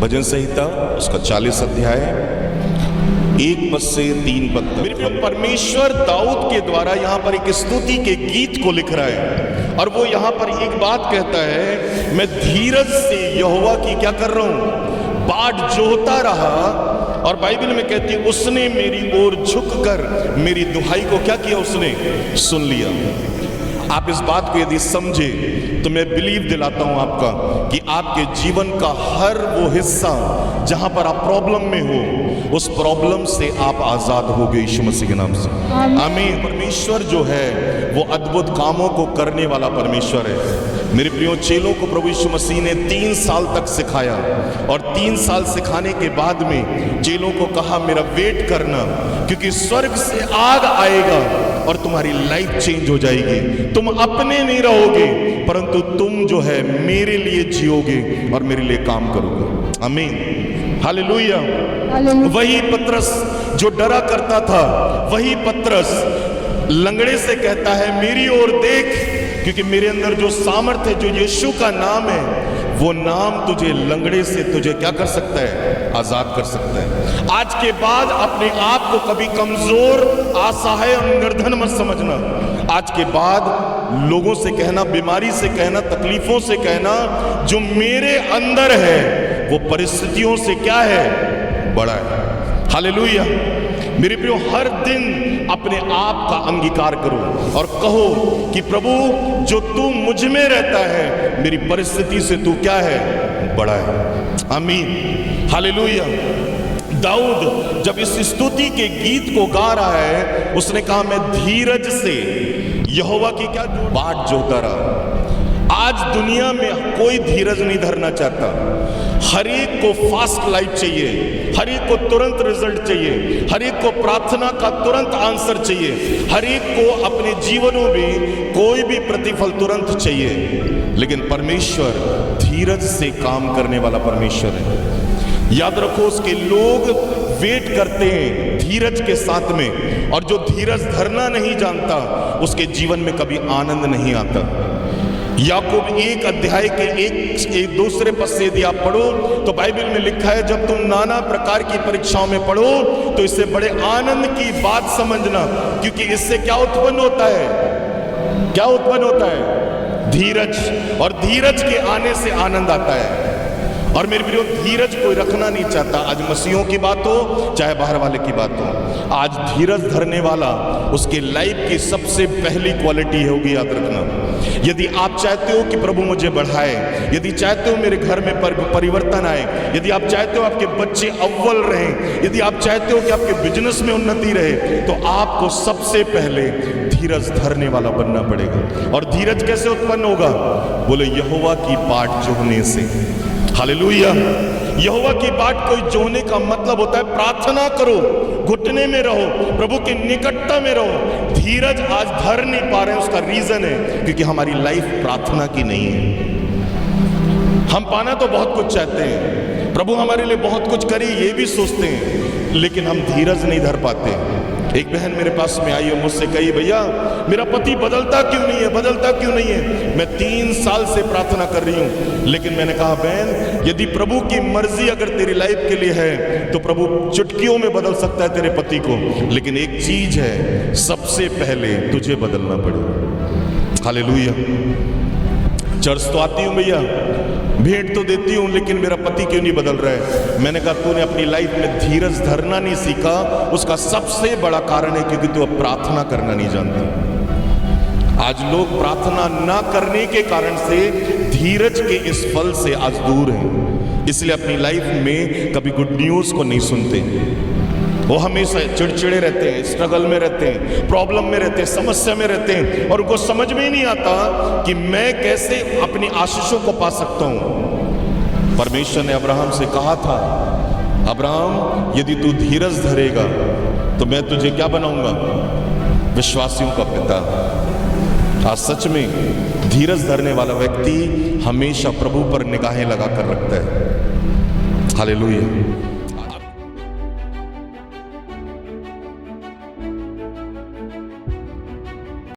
भजन संहिता उसका 40 अध्याय 1 पद से 3 पद तक। मेरे प्रिय, परमेश्वर दाऊद के द्वारा यहाँ पर एक स्तुति के गीत को लिख रहा है और वो यहाँ पर एक बात कहता है, मैं धीरज से यहोवा की क्या कर रहा हूँ, बाट जोहता रहा। और बाइबल में कहती है उसने मेरी ओर झुककर मेरी दुहाई को क्या किया, उसने सुन लिया। आप इस बात को यदि समझे तो मैं बिलीव दिलाता हूं आपका कि आपके जीवन का हर वो हिस्सा जहां पर आप प्रॉब्लम में हो, उस प्रॉब्लम से आप आजाद हो गए यीशु मसीह के नाम से। आमीन। परमेश्वर जो है वो अद्भुत कामों को करने वाला परमेश्वर है। मेरे प्रियो, चेलों को प्रभु यीशु मसीह ने 3 साल तक सिखाया और 3 साल सिखाने के बाद में चेलों को कहा मेरा वेट करना, क्योंकि स्वर्ग से आग आएगा और तुम्हारी लाइफ चेंज हो जाएगी। तुम अपने नहीं रहोगे परंतु तुम जो है मेरे लिए जियोगे और मेरे लिए काम करोगे। आमीन, हालेलुया। वही पतरस जो डरा करता था, वही पतरस लंगड़े से कहता है मेरी ओर देख, क्योंकि मेरे अंदर जो सामर्थ है, जो यीशु का नाम है, वो नाम तुझे लंगड़े से तुझे क्या कर सकता है, आजाद कर सकता है। आज के बाद अपने आप को कभी कमजोर, असहाय और निर्धन मत समझना। आज के बाद लोगों से कहना, बीमारी से कहना, तकलीफों से कहना, जो मेरे अंदर है वो परिस्थितियों से क्या है, बड़ा है। हालेलुया। मेरे प्रियो, हर दिन अपने आप का अंगीकार करो और कहो कि प्रभु जो तू मुझ में रहता है, मेरी परिस्थिति से तू क्या है, बड़ा है। आमीन, हालेलुया। दाऊद जब इस स्तुति के गीत को गा रहा है, उसने कहा मैं धीरज से यहोवा की क्या बाट जोहता रहा। आज दुनिया में कोई धीरज नहीं धरना चाहता। हर एक को फास्ट लाइफ चाहिए, हर एक को तुरंत रिजल्ट चाहिए, हर एक को प्रार्थना का तुरंत आंसर चाहिए, हर एक को अपने जीवनों में कोई भी प्रतिफल तुरंत चाहिए। लेकिन परमेश्वर धीरज से काम करने वाला परमेश्वर है। याद रखो, उसके लोग वेट करते हैं धीरज के साथ में, और जो धीरज धरना नहीं जानता उसके जीवन में कभी आनंद नहीं आता। याकूब 1 अध्याय के एक दूसरे पद से यदि आप पढ़ो तो बाइबल में लिखा है, जब तुम नाना प्रकार की परीक्षाओं में पढ़ो तो इससे बड़े आनंद की बात समझना, क्योंकि इससे क्या उत्पन्न होता है, क्या उत्पन्न होता है, धीरज। और धीरज के आने से आनंद आता है। और मेरे प्रियो, धीरज कोई रखना नहीं चाहता। आज मसीहों की बात हो चाहे बाहर वाले की बात हो, आज धीरज धरने वाला उसके लाइफ की सबसे पहली क्वालिटी होगी, याद रखना। यदि आप चाहते हो कि प्रभु मुझे बढ़ाए, यदि चाहते हो मेरे घर में परिवर्तन आए, यदि आप चाहते हो आपके बच्चे अव्वल रहें, यदि आप चाहते हो कि आपके बिजनेस में उन्नति रहे, तो आपको सबसे पहले धीरज धरने वाला बनना पड़ेगा। और धीरज कैसे उत्पन्न होगा, बोले यहोवा की बाट जोहने से। हालेलुया। यहोवा की बाट कोई जोहने का मतलब होता है प्रार्थना करो, घुटने में रहो, प्रभु के निकटता में रहो। धीरज आज धर नहीं पा रहे हैं, उसका रीजन है क्योंकि हमारी लाइफ प्रार्थना की नहीं है। हम पाना तो बहुत कुछ चाहते हैं, प्रभु हमारे लिए बहुत कुछ करे ये भी सोचते हैं, लेकिन हम धीरज नहीं धर पाते। एक बहन मेरे पास में आई और मुझसे कही, भैया मेरा पति बदलता क्यों नहीं है, बदलता क्यों नहीं है। मैं 3 साल से प्रार्थना कर रही हूं, लेकिन मैंने कहा बहन, यदि प्रभु की मर्जी अगर तेरी लाइफ के लिए है तो प्रभु चुटकियों में बदल सकता है तेरे पति को, लेकिन एक चीज है, सबसे पहले तुझे बदलना पड़ेगा। हालेलुया। चर्च तो आती हूं भैया, भेंट तो देती हूं, लेकिन मेरा पति क्यों नहीं बदल रहा है। मैंने कहा तूने अपनी लाइफ में धीरज धरना नहीं सीखा, उसका सबसे बड़ा कारण है क्योंकि तू अब प्रार्थना करना नहीं जानती। आज लोग प्रार्थना ना करने के कारण से धीरज के इस फल से आज दूर हैं, इसलिए अपनी लाइफ में कभी गुड न्यूज को नहीं सुनते। वो हमेशा चिड़चिड़े रहते हैं, स्ट्रगल में रहते हैं, प्रॉब्लम में रहते हैं, समस्या में रहते हैं, और उनको समझ में ही नहीं आता कि मैं कैसे अपनी आशीषों को पा सकता हूं। परमेश्वर ने अब्राहम से कहा था, अब्राहम यदि तू धीरज धरेगा तो मैं तुझे क्या बनाऊंगा, विश्वासियों का पिता। आज सच में धीरज धरने वाला व्यक्ति हमेशा प्रभु पर निगाहें लगा कर रखता है। हालेलुया।